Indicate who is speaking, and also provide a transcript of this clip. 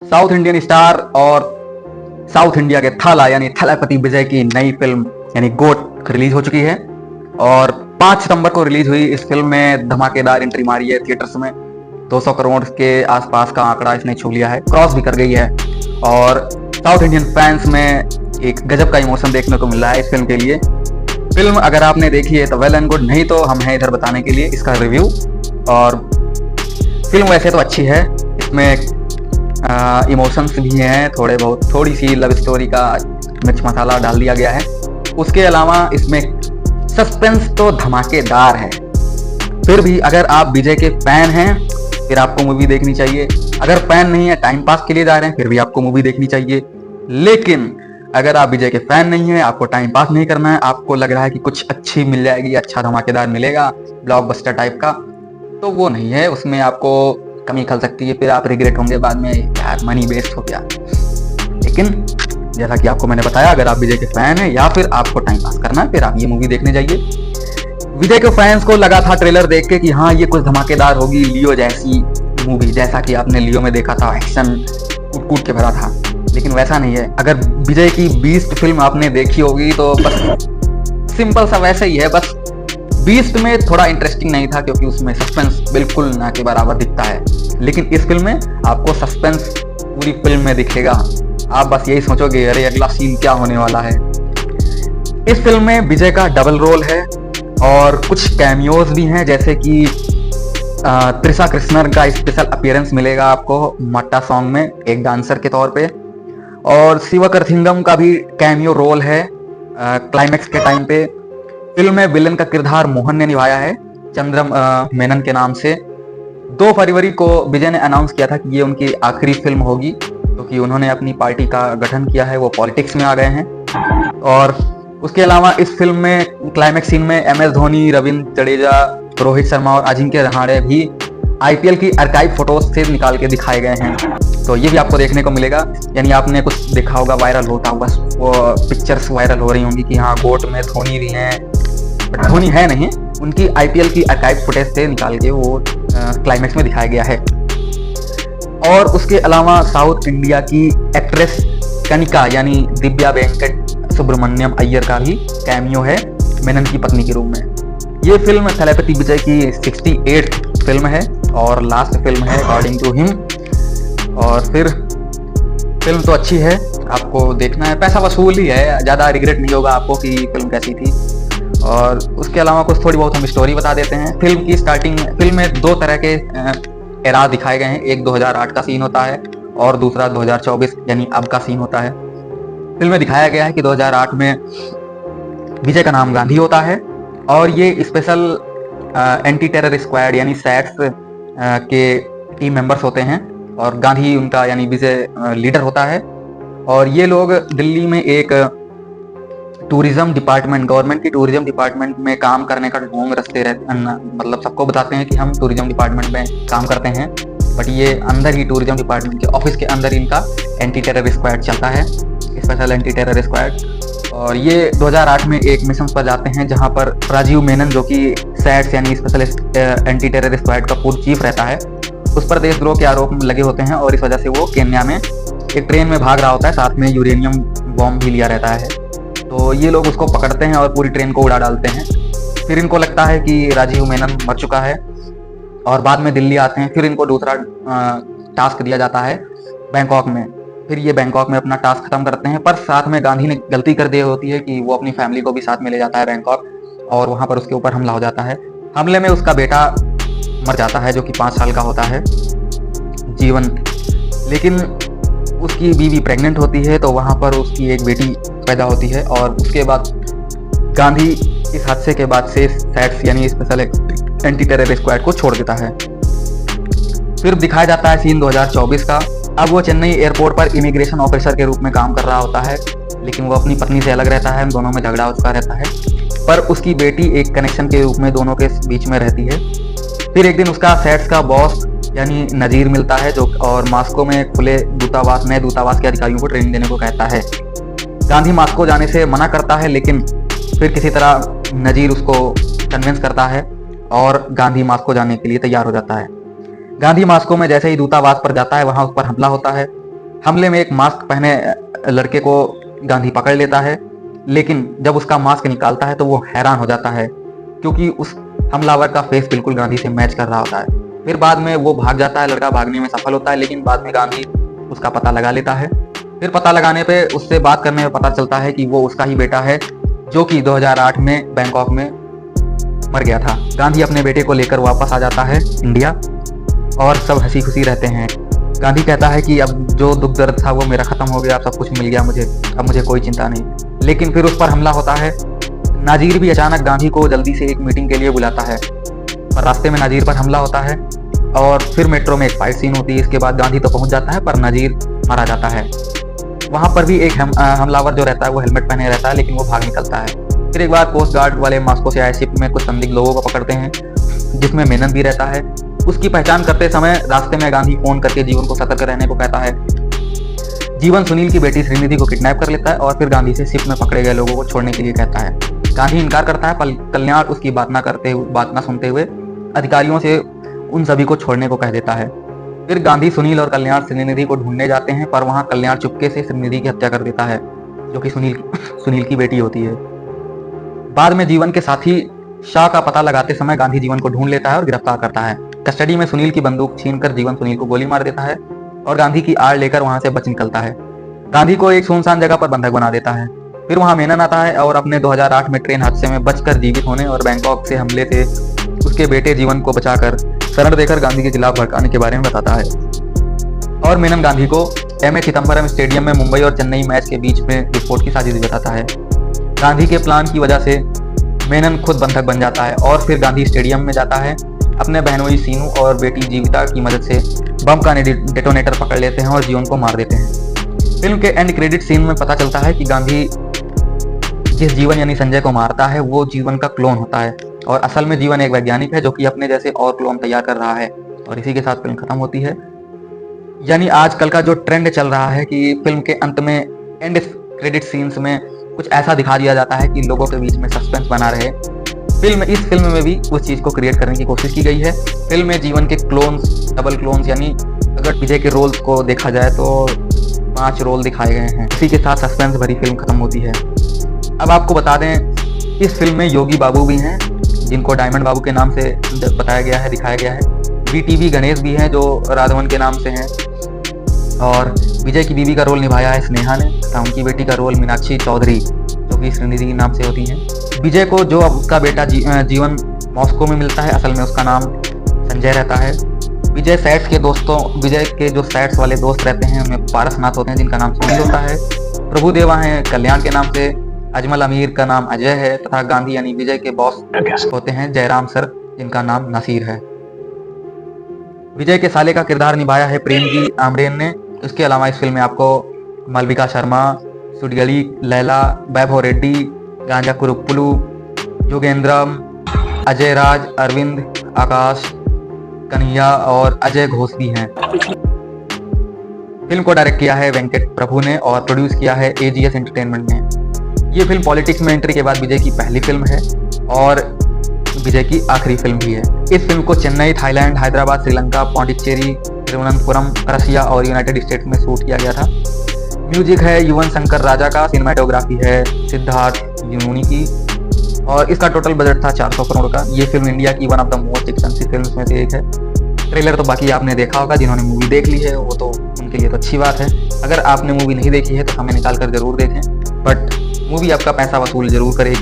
Speaker 1: South Indian star और south India के थाला यानी थलापति विजय की नई फिल्म यानी गोट रिलीज हो चुकी है और 5 सितंबर को रिलीज हुई। इस फिल्म में धमाकेदार एंट्री मारी है थिएटर्स में। 200 करोड़ के आसपास का आंकड़ा इसने छू लिया है, क्रॉस भी कर गई है। और साउथ इंडियन फैंस में एक गजब का इमोशन देखने को मिल रहा है इस फिल्म के लिए। फिल्म अगर आपने देखी है तो वेल एंड गुड, नहीं तो हम हैं इधर बताने के लिए इसका रिव्यू। और फिल्म वैसे तो अच्छी है, इसमें इमोशंस भी हैं थोड़े बहुत, थोड़ी सी लव स्टोरी का मिर्च मसाला डाल दिया गया है। उसके अलावा इसमें सस्पेंस तो धमाकेदार है। फिर भी अगर आप विजय के फैन हैं फिर आपको मूवी देखनी चाहिए। अगर फैन नहीं है, टाइम पास के लिए जा रहे हैं, फिर भी आपको मूवी देखनी चाहिए। लेकिन अगर आप विजय के फैन नहीं है, आपको टाइम पास नहीं करना है, आपको लग रहा है कि कुछ अच्छी मिल जाएगी, अच्छा धमाकेदार मिलेगा ब्लॉकबस्टर टाइप का, तो वो नहीं है। उसमें आपको कमी खल सकती है, फिर आप रिग्रेट होंगे बाद में, यार मनी वेस्ट हो गया। लेकिन जैसा कि आपको मैंने बताया, अगर आप विजय के फैन हैं या फिर आपको टाइम पास करना है, फिर आप ये मूवी देखने जाइए। विजय के फैंस को लगा था ट्रेलर देख के कि हाँ ये कुछ धमाकेदार होगी, लियो जैसी मूवी, जैसा कि आपने लियो में देखा था, एक्शन कूट कूट के भरा था। लेकिन वैसा नहीं है। अगर विजय की बीस्ट फिल्म आपने देखी होगी तो बस सिंपल सा वैसे ही है। बस बीस्ट में थोड़ा इंटरेस्टिंग नहीं था क्योंकि उसमें सस्पेंस बिल्कुल ना के बराबर दिखता है, लेकिन इस फिल्म में आपको सस्पेंस पूरी फिल्म में दिखेगा। आप बस यही सोचोगे अरे अगला सीन क्या होने वाला है। इस फिल्म में विजय का डबल रोल है और कुछ कैमियोज भी हैं, जैसे कि त्रिशा कृष्णन का स्पेशल अपीयरेंस मिलेगा आपको मट्टा सॉन्ग में एक डांसर के तौर पे, और शिवकर्थिंगम का भी कैमियो रोल है क्लाइमैक्स के टाइम पे। फिल्म में विलन का किरदार मोहन ने निभाया है चंद्रम मेनन के नाम से। 2 फरवरी को विजय ने अनाउंस किया था कि ये उनकी आखिरी फिल्म होगी क्योंकि उन्होंने अपनी पार्टी का गठन किया है, वो पॉलिटिक्स में आ गए हैं। और उसके अलावा इस फिल्म में क्लाइमैक्स सीन में MS धोनी, रविंद्र जडेजा, रोहित शर्मा और अजिंक्य रहाणे भी IPL की आर्काइव फोटोज से निकाल के दिखाए गए हैं, तो ये भी आपको देखने को मिलेगा। यानी आपने कुछ देखा होगा, वायरल होता होगा, वो पिक्चर्स वायरल हो रही होंगी कि हाँ गोट में धोनी भी हैं, बट धोनी है नहीं, उनकी IPL की आर्काइव फुटेज से निकाल के वो क्लाइमैक्स में दिखाया गया है। और उसके अलावा साउथ इंडिया की एक्ट्रेस कनिका यानी दिव्या वेंकट सुब्रमण्यम अय्यर का भी कैमियो है मेनन की पत्नी के रूप में। ये फिल्म थलापति विजय की 68th फिल्म है और लास्ट फिल्म है अकॉर्डिंग टू हिम। और फिर फिल्म तो अच्छी है, आपको देखना है, पैसा वसूल ही है, ज़्यादा रिग्रेट नहीं होगा आपको कि फिल्म कैसी थी। और उसके अलावा कुछ थोड़ी बहुत हम स्टोरी बता देते हैं। फिल्म की स्टार्टिंग, फिल्म में 2 तरह के एरा दिखाए गए हैं, एक 2008 का सीन होता है और दूसरा 2024 यानी अब का सीन होता है। फिल्म में दिखाया गया है कि 2008 में विजय का नाम गांधी होता है और ये स्पेशल एंटी टेरर स्क्वाड यानी सैट्स के टीम मेंबर्स होते हैं और गांधी उनका यानी विजय लीडर होता है। और ये लोग दिल्ली में एक टूरिज्म डिपार्टमेंट, गवर्नमेंट की टूरिज्म डिपार्टमेंट में काम करने का ढोंग रखते रहते, मतलब सबको बताते हैं कि हम टूरिज्म डिपार्टमेंट में काम करते हैं, बट ये अंदर ही टूरिज्म डिपार्टमेंट के ऑफिस के अंदर इनका एंटी टेरर स्क्वाड चलता है, स्पेशल एंटी टेरर स्क्वाड। और ये 2008 में एक मिशन पर जाते हैं जहां पर राजीव मेनन जो कि सैट्स यानी स्पेशल एंटी टेरर स्क्वाड का पूर्व चीफ रहता है, उस पर देशद्रोह के आरोप लगे होते हैं और इस वजह से वो केन्या में एक ट्रेन में भाग रहा होता है, साथ में यूरेनियम बॉम्ब भी लिया रहता है। तो ये लोग उसको पकड़ते हैं और पूरी ट्रेन को उड़ा डालते हैं। फिर इनको लगता है कि राजीव मेनन मर चुका है और बाद में दिल्ली आते हैं। फिर इनको दूसरा टास्क दिया जाता है बैंकॉक में। फिर ये बैंकॉक में अपना टास्क खत्म करते हैं, पर साथ में गांधी ने गलती कर दी होती है कि वो अपनी फैमिली को भी साथ में ले जाता है बैंकॉक और वहाँ पर उसके ऊपर हमला हो जाता है। हमले में उसका बेटा मर जाता है जो कि 5 साल का होता है जीवन, लेकिन उसकी बीवी प्रेग्नेंट होती है तो वहाँ पर उसकी एक बेटी पैदा होती है। और उसके बाद गांधी इस हादसे के बाद से सैट्स यानी स्पेशल एंटी टेरर स्क्वाड को छोड़ देता है। फिर दिखाया जाता है सीन 2024 का। अब वो चेन्नई एयरपोर्ट पर इमिग्रेशन ऑफिसर के रूप में काम कर रहा होता है, लेकिन वो अपनी पत्नी से अलग रहता है, दोनों में झगड़ा उसका रहता है, पर उसकी बेटी एक कनेक्शन के रूप में दोनों के बीच में रहती है। फिर एक दिन उसका सैट्स का बॉस यानी नजीर मिलता है जो और मास्को में खुले दूतावास नए दूतावास के अधिकारियों को ट्रेनिंग देने को कहता है। गांधी मास्को जाने से मना करता है, लेकिन फिर किसी तरह नजीर उसको कन्विंस करता है और गांधी मास्को जाने के लिए तैयार हो जाता है। गांधी मास्को में जैसे ही दूतावास पर जाता है वहां उस पर हमला होता है हमले में एक मास्क पहने लड़के को गांधी पकड़ लेता है, लेकिन जब उसका मास्क निकालता है तो वो हैरान हो जाता है क्योंकि उस हमलावर का फेस बिल्कुल गांधी से मैच कर रहा होता है। फिर बाद में वो भाग जाता है, लड़का भागने में सफल होता है, लेकिन बाद में गांधी उसका पता लगा लेता है। फिर पता लगाने पे उससे बात करने में पता चलता है कि वो उसका ही बेटा है जो कि 2008 में बैंकॉक में मर गया था। गांधी अपने बेटे को लेकर वापस आ जाता है इंडिया और सब हंसी खुशी रहते हैं। गांधी कहता है कि अब जो दुख दर्द था वो मेरा खत्म हो गया, अब सब कुछ मिल गया मुझे, अब मुझे कोई चिंता नहीं। लेकिन फिर उस पर हमला होता है। नाजीर भी अचानक गांधी को जल्दी से एक मीटिंग के लिए बुलाता है, पर रास्ते में नाजीर पर हमला होता है और फिर मेट्रो में एक फाइट सीन होती है। इसके बाद गांधी तो पहुंच जाता है पर नाजीर मारा जाता है। वहां पर भी एक हमलावर जो रहता है वो हेलमेट पहने रहता है, लेकिन वो भाग निकलता है। फिर एक बार कोस्ट गार्ड वाले मॉस्को से आए शिप में कुछ संदिग्ध लोगों को पकड़ते हैं, जिसमें मेनन भी रहता है। उसकी पहचान करते समय रास्ते में गांधी फोन करके जीवन को सतर्क रहने को कहता है। जीवन सुनील की बेटी श्रीनिधि को किडनैप कर लेता है और फिर गांधी से शिप में पकड़े गए लोगों को छोड़ने के लिए कहता है। गांधी इनकार करता है, पर कल्याण उसकी बात ना सुनते हुए अधिकारियों से उन सभी को छोड़ने को कह देता है। फिर गांधी, सुनील और कल्याण श्रीनिधि को ढूंढने जाते हैं, पर वहां कल्याण चुपके से श्रीनिधि की हत्या कर देता है, जो कि सुनील की बेटी होती है। बाद में जीवन के साथी शाह का पता लगाते समय गांधी जीवन को ढूंढ लेता है और गिरफ्तार करता है। कस्टडी में सुनील की बंदूक छीनकर जीवन सुनील को गोली मार देता है और गांधी की आड़ लेकर वहां से बच निकलता है। गांधी को एक सुनसान जगह पर बंधक बना देता है। फिर वहां मेनन आता है और अपने 2008 में ट्रेन हादसे में बचकर जीवित होने और बैंकॉक से हमले से उसके बेटे जीवन को बचाकर शरण देकर गांधी के खिलाफ भड़काने के बारे में बताता है। और मेनन गांधी को एमए चिदम्बरम स्टेडियम में मुंबई और चेन्नई मैच के बीच में विस्फोट की साजिश बताता है। गांधी के प्लान की वजह से मेनन खुद बंधक बन जाता है और फिर गांधी स्टेडियम में जाता है। अपने बहनोई सीनू और बेटी जीविता की मदद से बम का डेटोनेटर पकड़ लेते हैं और जीवन को मार देते हैं। फिल्म के एंड क्रेडिट सीन में पता चलता है कि गांधी जिस जीवन यानी संजय को मारता है वो जीवन का क्लोन होता है और असल में जीवन एक वैज्ञानिक है जो कि अपने जैसे और क्लोन तैयार कर रहा है। और इसी के साथ फिल्म खत्म होती है। यानी आजकल का जो ट्रेंड चल रहा है कि फिल्म के अंत में एंड क्रेडिट सीन्स में कुछ ऐसा दिखा दिया जाता है कि लोगों के बीच में सस्पेंस बना रहे। इस फिल्म में भी उस चीज को क्रिएट करने की कोशिश की गई है। फिल्म में जीवन के क्लोन्स, डबल क्लोन्स, यानी अगर विजय के रोल्स को देखा जाए तो 5 रोल दिखाए गए हैं। इसी के साथ सस्पेंस भरी फिल्म खत्म होती है। अब आपको बता दें, इस फिल्म में योगी बाबू भी हैं, जिनको डायमंड बाबू के नाम से बताया गया है, दिखाया गया है। बीटीवी गणेश भी हैं जो राघवन के नाम से हैं। और विजय की बीवी का रोल निभाया है स्नेहा ने तथा उनकी बेटी का रोल मीनाक्षी चौधरी, जो कि श्रीनिधि के नाम से होती हैं। विजय को जो अब उसका बेटा जीवन मॉस्को में मिलता है, असल में उसका नाम संजय रहता है। विजय के जो सेट्स वाले दोस्त रहते हैं उनमें पारसनाथ होते हैं जिनका नाम सुनील होता है। प्रभु देवा हैं कल्याण के नाम से। अजमल अमीर का नाम अजय है तथा गांधी यानी विजय के बॉस होते हैं जयराम सर, जिनका नाम नसीर है। विजय के साले का किरदार निभाया है प्रेमजी आमरेन ने। इसके अलावा इस फिल्म में आपको मालविका शर्मा, सुडगली लैला, वैभव रेड्डी, गांजा कुरुप्पुलु, योगेंद्रम, अजय राज, अरविंद, आकाश कन्हैया और अजय घोष भी हैं। फिल्म को डायरेक्ट किया है वेंकट प्रभु ने और प्रोड्यूस किया है एजीएस एंटरटेनमेंट ने। ये फिल्म पॉलिटिक्स में एंट्री के बाद विजय की पहली फिल्म है और विजय की आखिरी फिल्म भी है। इस फिल्म को चेन्नई, थाईलैंड, हैदराबाद, श्रीलंका, पौंडीचेरी, तिरुवनंतपुरम, रसिया और यूनाइटेड स्टेट्स में शूट किया गया था। म्यूजिक है युवन शंकर राजा का, सिनेमाटोग्राफी है सिद्धार्थ यूनुनी की और इसका टोटल बजट था 400 करोड़ का। ये फिल्म इंडिया की one of the most expensive films में से एक है। ट्रेलर तो बाकी आपने देखा होगा, जिन्होंने मूवी देख ली है वो तो उनके लिए तो अच्छी बात है। अगर आपने मूवी नहीं देखी है तो हमें निकाल कर जरूर देखें, बट मूवी आपका पैसा वसूल जरूर करेगी।